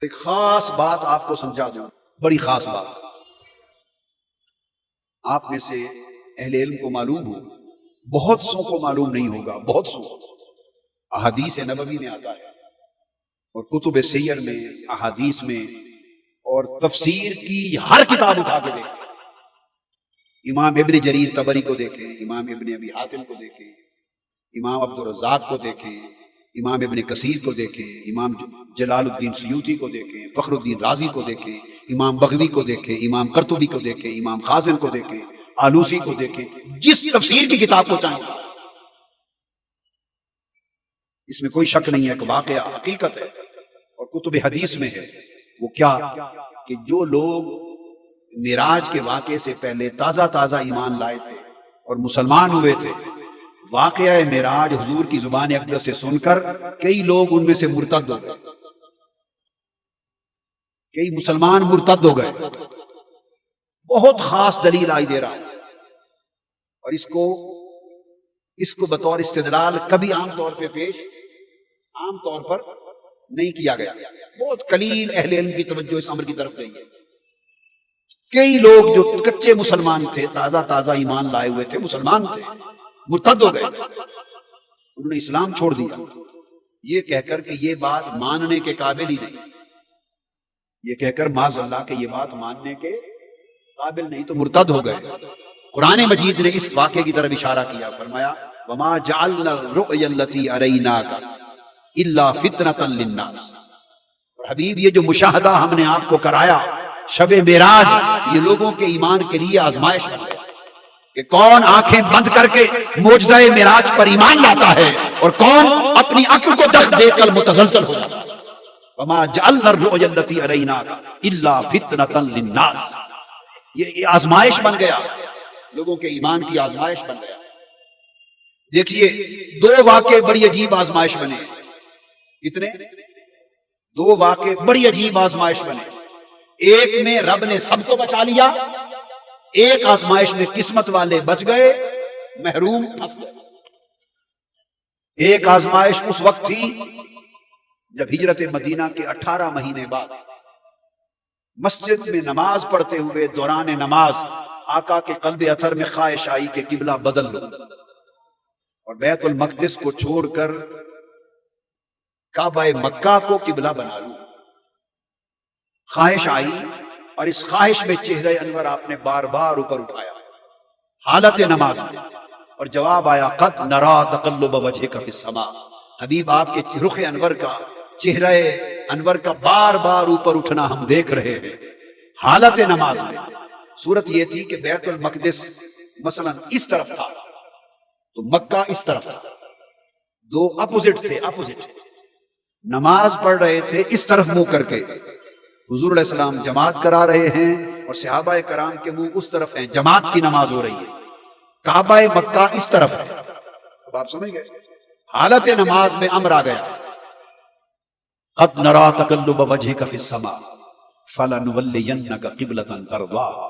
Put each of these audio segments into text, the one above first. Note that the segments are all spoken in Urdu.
ایک خاص بات آپ کو سمجھا دوں، بڑی خاص بات آپ میں سے اہل علم کو معلوم ہو، بہت سو کو معلوم نہیں ہوگا، بہت سو احادیث نبوی میں آتا ہے اور کتب سیر میں، احادیث میں اور تفسیر کی ہر کتاب اٹھا کے دیکھیں، امام ابن جریر طبری کو دیکھیں، امام ابن ابی حاتم کو دیکھیں، امام عبد الرزاق کو دیکھیں، امام ابن کثیر کو دیکھیں، امام جلال الدین سیوطی کو دیکھیں، فخر الدین رازی کو دیکھیں، امام بغوی کو دیکھیں، امام قرطبی کو دیکھیں، امام خازن کو دیکھیں، آلوسی کو دیکھیں، جس تفسیر کی کتاب کو چاہیں، اس میں کوئی شک نہیں ہے کہ واقعہ حقیقت ہے اور کتب حدیث میں ہے۔ وہ کیا کہ جو لوگ معراج کے واقعے سے پہلے تازہ تازہ ایمان لائے تھے اور مسلمان ہوئے تھے، واقعہ معراج حضور کی زبان اقدس سے سن کر کئی لوگ ان میں سے مرتد ہو گئے، کئی مسلمان مرتد ہو گئے۔ بہت خاص دلیل آئی دے رہا ہے اور اس کو بطور استدلال کبھی عام طور پہ پیش عام طور پر نہیں کیا گیا، بہت قلیل اہل علم کی توجہ اس امر کی طرف گئی ہے۔ کئی لوگ جو کچے مسلمان تھے، تازہ تازہ ایمان لائے ہوئے تھے، مسلمان تھے، مرتد ہو گئے، انہوں نے اسلام چھوڑ دیا یہ کہہ کر کہ یہ بات ماننے کے قابل ہی نہیں، یہ کہہ کر معاذ اللہ کہ یہ بات ماننے کے قابل نہیں، تو مرتد ہو گئے۔ قرآن مجید نے اس واقعے کی طرف اشارہ کیا، فرمایا وَمَا جَعَلْنَا الرُّؤْيَا الَّتِي أَرَيْنَاكَ إِلَّا فِتْنَةً لِلنَّاسِ۔ اور حبیب یہ جو مشاہدہ ہم نے آپ کو کرایا شب معراج، یہ لوگوں کے ایمان کے لیے آزمائش ہے کہ کون آنکھیں بند کر کے معجزہ معراج پر ایمان لاتا ہے اور کون اپنی عقل کو دخ دے کر متزلزل ہو جاتا ہے۔ وَمَا جَعَلْنَا الرُّؤْيَا الَّتِي أَرَيْنَاكَ إِلَّا فِتْنَةً لِلنَّاسِ، یہ آزمائش بن گیا، لوگوں کے ایمان کی آزمائش بن گیا۔ دیکھیے دو واقعے بڑی عجیب آزمائش بنے، کتنے؟ دو واقعے بڑی عجیب آزمائش بنے۔ ایک میں رب نے سب کو بچا لیا، ایک آزمائش میں قسمت والے بچ گئے، محروم پھنس گئے۔ ایک آزمائش اس وقت تھی جب ہجرت مدینہ کے 18 مہینے بعد مسجد میں نماز پڑھتے ہوئے دوران نماز آقا کے قلب اثر میں خواہش آئی کہ قبلہ بدل لو اور بیت المقدس کو چھوڑ کر کعبہ مکہ کو قبلہ بنا لوں۔ خواہش آئی اور اس خواہش میں چہرہ انور آپ نے بار بار اوپر اٹھایا حالت نماز میں، اور جواب آیا قد نرا تقلب وجہک فی السماء۔ حبیب آپ کے رخ انور کا، چہرہ انور کا بار بار اوپر اٹھنا ہم دیکھ رہے ہیں حالت نماز میں۔ صورت یہ تھی کہ بیت المقدس مثلا اس طرف تھا تو مکہ اس طرف تھا، دو اپوزٹ تھے، اپوزٹ نماز پڑھ رہے تھے اس طرف منہ کر کے، حضور علیہ السلام جماعت کرا رہے ہیں اور صحابہ کرام کے منہ اس طرف ہیں، جماعت کی نماز ہو رہی ہے، کعبہ مکہ اس طرف ہے۔ اب آپ سمجھ گئے، حالت نماز میں امر آ گیا قد نرا تقلب وجہک فی السماء فلنولینک قبلۃ ترضاها۔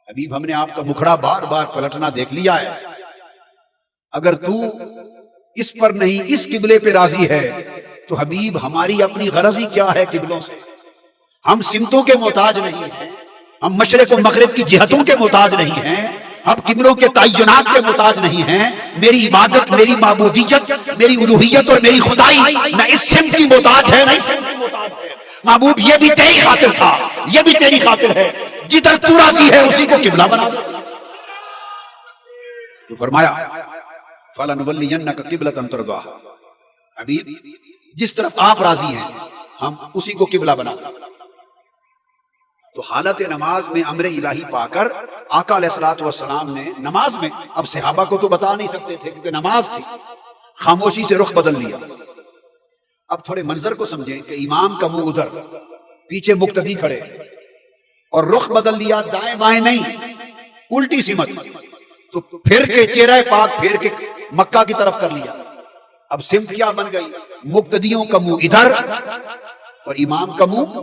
حبیب ہم نے آپ کا مکھڑا بار بار پلٹنا دیکھ لیا ہے، اگر تو اس پر نہیں اس قبلے پہ راضی ہے تو حبیب ہماری اپنی غرض ہی کیا ہے قبلوں سے؟ ہم سمتوں کے محتاج نہیں ہیں، ہم مشرق و مغرب کی جہتوں کے محتاج نہیں ہیں، ہم قبلوں کے تعینات کے محتاج نہیں ہیں۔ میری عبادت، میری معبودیت، میری الوہیت اور میری خدائی نہ اس سمت کی محتاج ہے نہ اس سمت کی محتاج ہے۔ محبوب یہ بھی تیری خاطر تھا، یہ بھی تیری خاطر ہے، جدھر تو راضی ہے اسی کو قبلہ بنا دو۔ تو فرمایا فَلَنُوَلِّيَنَّكَ قِبْلَةً تَرْضَاهَا، حبیب جس طرف آپ راضی ہیں ہم اسی کو قبلہ بنا دیں۔ تو حالت نماز میں امر الہی پا کر آقا علیہ الصلوۃ والسلام نے نماز میں، اب صحابہ کو تو بتا نہیں سکتے تھے کیونکہ نماز تھی، خاموشی سے رخ بدل لیا۔ اب تھوڑے منظر کو سمجھیں کہ امام کا منہ ادھر، پیچھے مقتدی کھڑے، اور رخ بدل لیا، دائیں بائیں نہیں، الٹی سمت، تو پھر کے چہرہ پاک پھیر کے مکہ کی طرف کر لیا۔ اب سمت کیا بن گئی؟ مقتدیوں کا منہ ادھر اور امام کا منہ،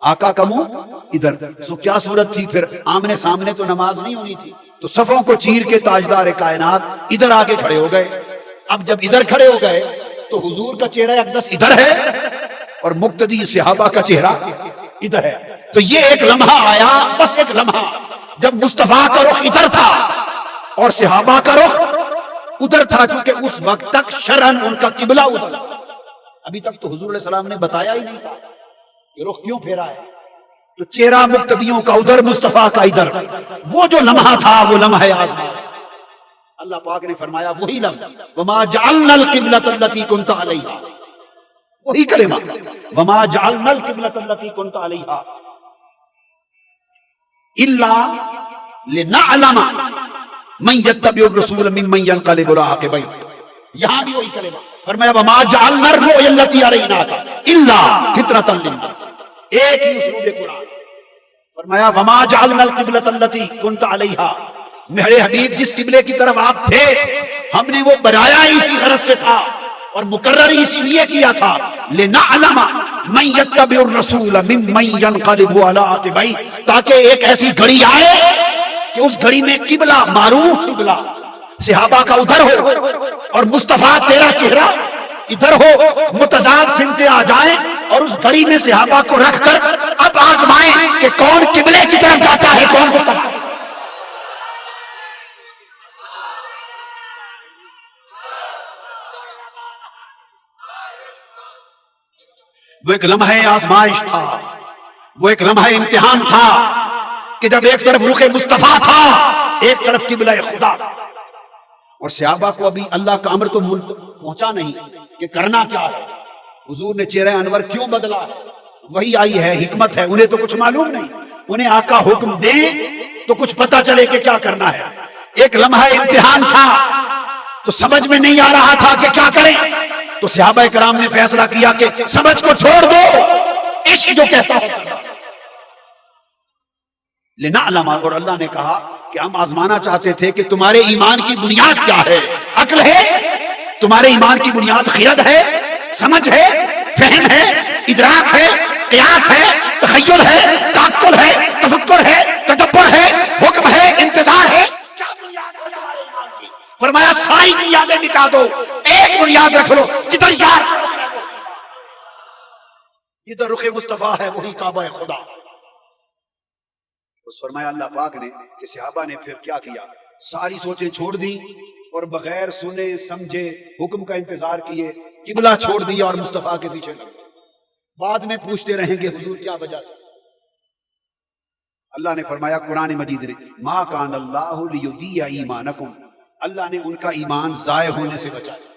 آقا کا منہ ادھر۔ سو کیا صورت تھی پھر؟ آمنے سامنے تو نماز نہیں ہونی تھی، تو صفوں کو چیر کے تاجدار کائنات ادھر آگے کھڑے ہو گئے۔ اب جب ادھر کھڑے ہو گئے تو حضور کا چہرہ اقدس ادھر ہے اور مقتدی صحابہ کا چہرہ ادھر ہے. تو یہ ایک لمحہ آیا، بس ایک لمحہ، جب مصطفیٰ کا رخ ادھر تھا اور صحابہ کا رخ ادھر تھا، چونکہ اس وقت تک شرعاً ان کا قبلہ ادھر تھا. ابھی تک تو حضور علیہ السلام نے بتایا ہی نہیں تھا کہ رخ کیوں پھیرا ہے. تو چہرہ مقتدیوں کا ادھر، مصطفیٰ کا ادھر. وہ جو لمحہ تھا وہ لمحہ آزمائش. اللہ پاک نے فرمایا وہی لمحہ وما جعلنا القبلۃ التي كنت علیہا، وہی کلمہ وما جعلنا القبلۃ التي كنت علیہا الا لنعلم من يتبع الرسول ممن ينقلب على عقبیہ. یہاں بھی وہی کلمہ فرمایا وما جعلنا الرؤيا التي اريناك الا فطرۃ للناس. ایک ہی اسلوب قرآن. فرمایا وما جعلنا القبلۃ التي كنت علیہا، میرے حبیب جس قبلے کی طرف آپ تھے ہم نے وہ بنایا ہی اسی غرض سے تھا اور مقرر ہی اسی لیے کیا تھا لنعلم من يتبع الرسول ممن ينقلب على عقبیہ، تاکہ ایک ایسی گھڑی آئے کہ اس گھڑی میں قبلہ، معروف قبلہ صحابہ کا ادھر ہو اور مصطفیٰ تیرا چہرہ ادھر ہو، متضاد سمتیں آ جائیں اور اس گھڑی میں صحابہ کو رکھ کر اب آزمائیں کہ کون قبلے کی طرف جاتا ہے، کون مصطفیٰ. وہ ایک لمحہ آزمائش تھا، وہ ایک لمحہ امتحان تھا کہ جب ایک طرف رخ مصطفیٰ تھا، ایک طرف قبلہ خدا تھا. اور صحابہ کو ابھی اللہ کا امر تو پہنچا نہیں کہ کرنا کیا ہے. حضور نے چہرہ انور کیوں بدلا ہے، وہی آئی ہے، حکمت ہے، انہیں تو کچھ معلوم نہیں. انہیں آقا حکم دیں تو کچھ پتا چلے کہ کیا کرنا ہے. ایک لمحہ امتحان تھا تو سمجھ میں نہیں آ رہا تھا کہ کیا کریں. تو صحابہ کرام نے فیصلہ کیا کہ سمجھ کو چھوڑ دو، عشق جو کہتا ہے لنعلم. اور اللہ نے کہا کہ ہم آزمانا چاہتے تھے کہ تمہارے ایمان کی بنیاد کیا ہے. عقل ہے؟ تمہارے ایمان کی بنیاد خرد ہے، سمجھ ہے، فہم ہے، ادراک ہے، قیاس ہے، تخیل ہے، تعقل ہے، تفکر ہے، تدبر ہے، حکم ہے، انتظار ہے. کیا بنیاد ہے تمہارے ایمان کی؟ فرمایا ساری بنیادیں مٹا دو، ایک بنیاد رکھ لو، جدھر یار جدھر رخ مصطفیٰ ہے وہی کعبہ خدا. اس فرمایا اللہ پاک نے کہ صحابہ نے پھر کیا کیا، ساری سوچیں چھوڑ دی اور بغیر سنے سمجھے حکم کا انتظار کیے قبلہ چھوڑ دیا اور مصطفیٰ کے پیچھے لگ گئے. بعد میں پوچھتے رہیں گے حضور کیا وجہ تھی. اللہ نے فرمایا قرآن مجید نے ما کان اللہ لیضیع ایمانکم، اللہ نے ان کا ایمان ضائع ہونے سے بچایا.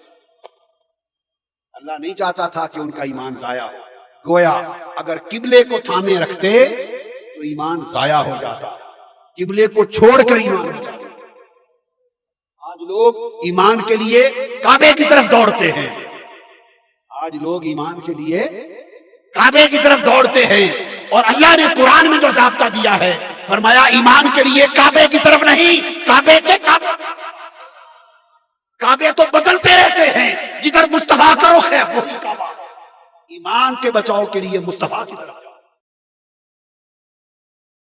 اللہ نہیں چاہتا تھا کہ ان کا ایمان ضائع ہو. گویا اگر قبلے کو تھامے رکھتے تو ایمان ضائع ہو جاتا، قبلے کو چھوڑ کر ایمان ہو جاتا. آج لوگ ایمان کے لیے کعبے کی طرف دوڑتے ہیں، آج لوگ ایمان کے لیے کعبے کی طرف دوڑتے ہیں. اور اللہ نے قرآن میں جو ضابطہ دیا ہے فرمایا ایمان کے لیے کعبے کی طرف نہیں، کعبے کے کعبے تو بدلتے رہتے ہیں، جدھر مصطفیٰ کا رخ ہے وہی کعبہ. ایمان کے بچاؤ کے لیے مصطفیٰ کی طرف